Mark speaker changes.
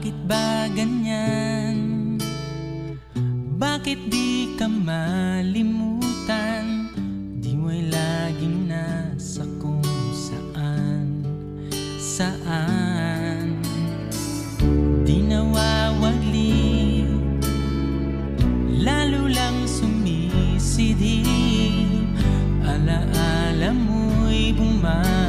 Speaker 1: Bakit ba ganyan? Bakit di ka malimutan? Di mo'y laging nasa kung saan, saan. Di nawawagli, lalo lang sumisidhi. Alaala mo'y bumalik